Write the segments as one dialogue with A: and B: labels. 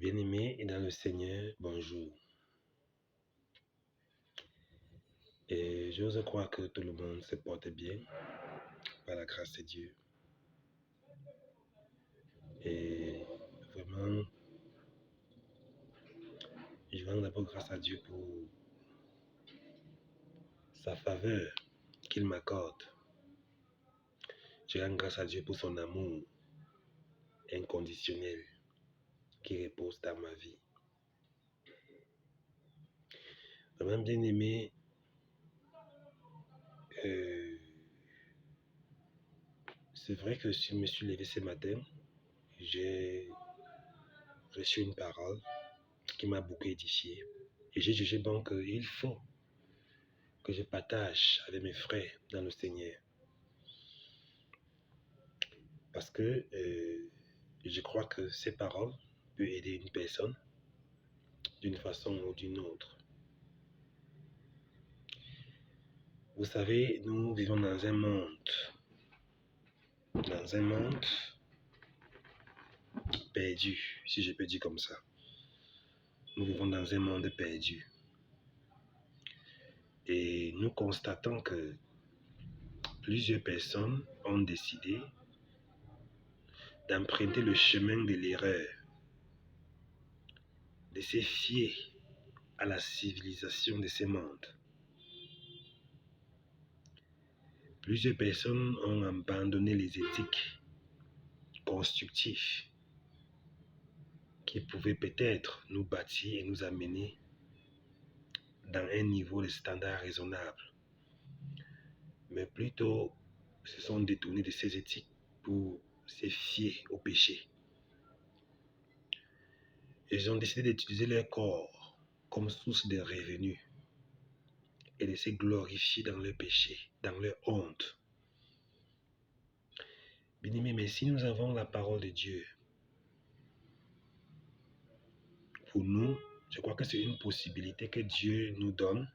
A: Bien-aimés et dans le Seigneur, bonjour. Et j'ose croire que tout le monde se porte bien par la grâce de Dieu. Et vraiment, je rends d'abord grâce à Dieu pour sa faveur qu'il m'accorde. Je rends grâce à Dieu pour son amour inconditionnel qui repose dans ma vie. Vraiment bien-aimé, c'est vrai que je me suis levé ce matin, j'ai reçu une parole qui m'a beaucoup édifié. Et j'ai jugé bon qu'il faut que je partage avec mes frères dans le Seigneur. Parce que je crois que ces paroles peuvent aider une personne d'une façon ou d'une autre. Vous savez, nous vivons dans un monde perdu, si je peux dire comme ça. Nous vivons dans un monde perdu. Et nous constatons que plusieurs personnes ont décidé d'emprunter le chemin de l'erreur, de se fier à la civilisation de ce monde. Plusieurs personnes ont abandonné les éthiques constructives qui pouvaient peut-être nous bâtir et nous amener dans un niveau de standard raisonnable. Mais plutôt, se sont détournés de ces éthiques pour se fier au péché. Ils ont décidé d'utiliser leur corps comme source de revenus et de se glorifier dans leur péché, dans leur honte. Bien-aimés, mais si nous avons la parole de Dieu, pour nous, je crois que c'est une possibilité que Dieu nous donne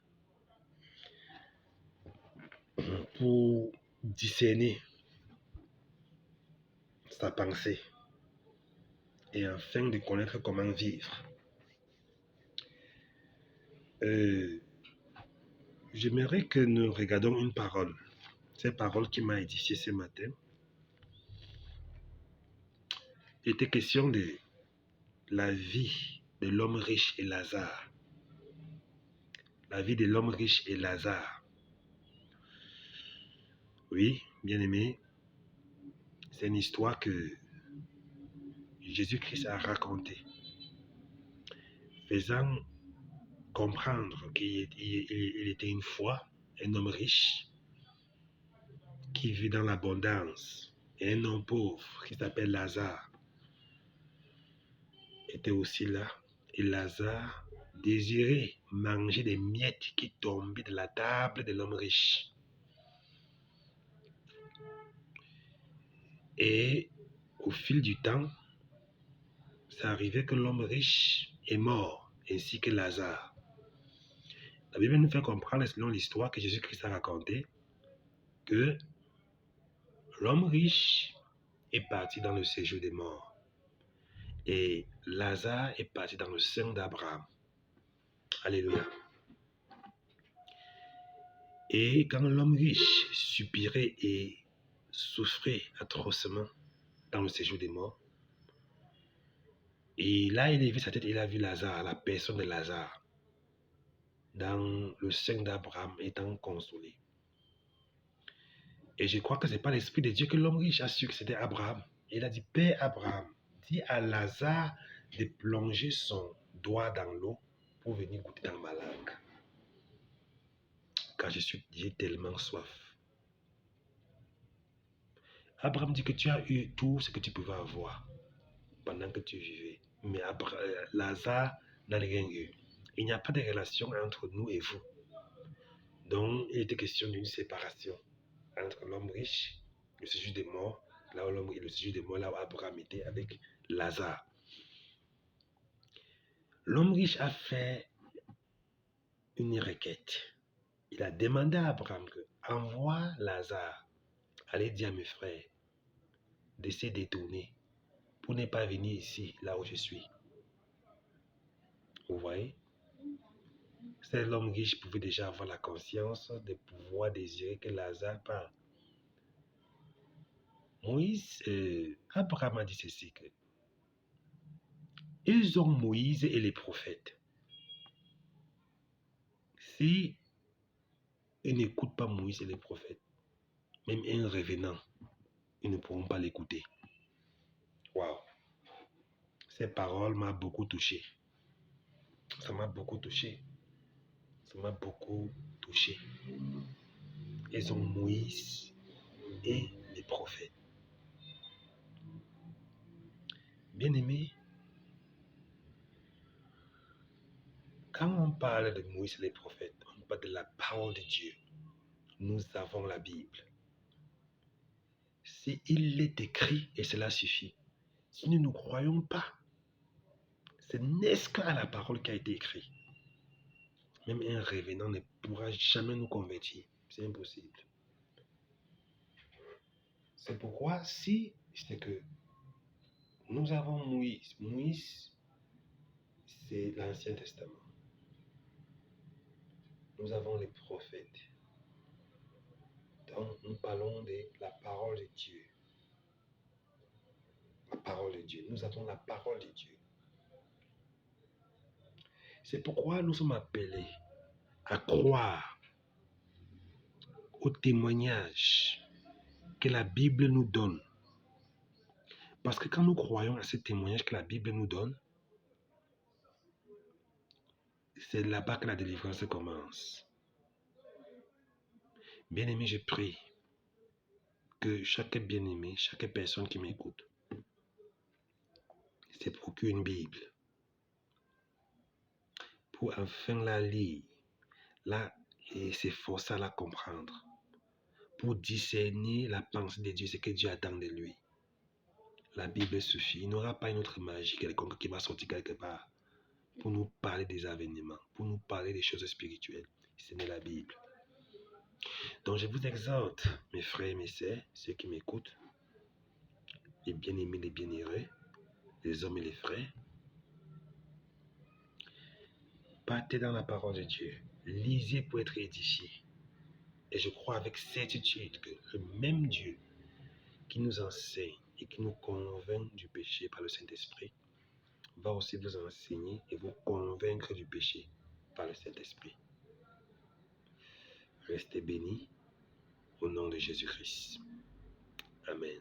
A: pour discerner sa pensée et afin de connaître comment vivre. J'aimerais que nous regardions une parole. Cette parole qui m'a édifié ce matin. Il était question de la vie de l'homme riche et Lazare. La vie de l'homme riche et Lazare. Oui, bien aimé, c'est une histoire que Jésus-Christ a racontée, faisant comprendre qu'il était une fois un homme riche qui vit dans l'abondance et un homme pauvre qui s'appelle Lazare était aussi là. Et Lazare désirait manger des miettes qui tombaient de la table de l'homme riche. Et au fil du temps, ça arrivait que l'homme riche est mort, ainsi que Lazare. La Bible nous fait comprendre, selon l'histoire que Jésus-Christ a racontée, que l'homme riche est parti dans le séjour des morts. Et Lazare est parti dans le sein d'Abraham. Alléluia. Et quand l'homme riche soupirait et souffrait atrocement dans le séjour des morts, et là il a vu sa tête, il a vu Lazare, la personne de Lazare, dans le sein d'Abraham étant consolé. Et je crois que ce n'est pas l'Esprit de Dieu que l'homme riche a su que c'était Abraham. Il a dit, Père Abraham, dis à Lazare de plonger son doigt dans l'eau pour venir goûter dans ma langue. Car j'ai tellement soif. Abraham dit que tu as eu tout ce que tu pouvais avoir pendant que tu vivais. Mais Lazare n'a rien eu. Il n'y a pas de relation entre nous et vous. Donc, il était question d'une séparation entre l'homme riche, le séjour des morts, là où l'homme et le séjour des morts, là où Abraham était avec Lazare. L'homme riche a fait une requête. Il a demandé à Abraham que envoie Lazare, allez dire à mes frères de se détourner pour ne pas venir ici, là où je suis. Vous voyez? Cet homme riche pouvait déjà avoir la conscience de pouvoir désirer que Lazare parte. Abraham a dit ceci, que ils ont Moïse et les prophètes. Si ils n'écoutent pas Moïse et les prophètes, même un revenant, ils ne pourront pas l'écouter. Waouh! Ces paroles m'ont beaucoup touché. Ça m'a beaucoup touché. Ça m'a beaucoup touché. Ils ont Moïse et les prophètes. Bien-aimés, quand on parle de Moïse et les prophètes, on parle de la parole de Dieu. Nous avons la Bible. Si il est écrit, et cela suffit. Si nous ne croyons pas, ce n'est qu'à la parole qui a été écrite. Même un revenant ne pourra jamais nous convertir. C'est impossible. C'est pourquoi si c'est que nous avons Moïse. Moïse, c'est l'Ancien Testament. Nous avons les prophètes. Donc, nous parlons de la parole de Dieu. La parole de Dieu. Nous avons la parole de Dieu. C'est pourquoi nous sommes appelés à croire au témoignage que la Bible nous donne. Parce que quand nous croyons à ce témoignage que la Bible nous donne, c'est là-bas que la délivrance commence. Bien-aimé, je prie que chaque bien-aimé, chaque personne qui m'écoute, se procure une Bible pour enfin la lire, et s'efforcer à la comprendre, pour discerner la pensée de Dieu, ce que Dieu attend de lui. La Bible suffit. Il n'y aura pas une autre magie quelconque qui va sortir quelque part pour nous parler des avènements, pour nous parler des choses spirituelles. Ce n'est la Bible. Donc je vous exhorte, mes frères et mes sœurs, ceux qui m'écoutent, les bien-aimés, les bien-heureux, les hommes et les frères, partez dans la parole de Dieu. Lisez pour être édifiés. Et je crois avec certitude que le même Dieu qui nous enseigne et qui nous convainc du péché par le Saint-Esprit va aussi vous enseigner et vous convaincre du péché par le Saint-Esprit. Restez bénis au nom de Jésus-Christ. Amen.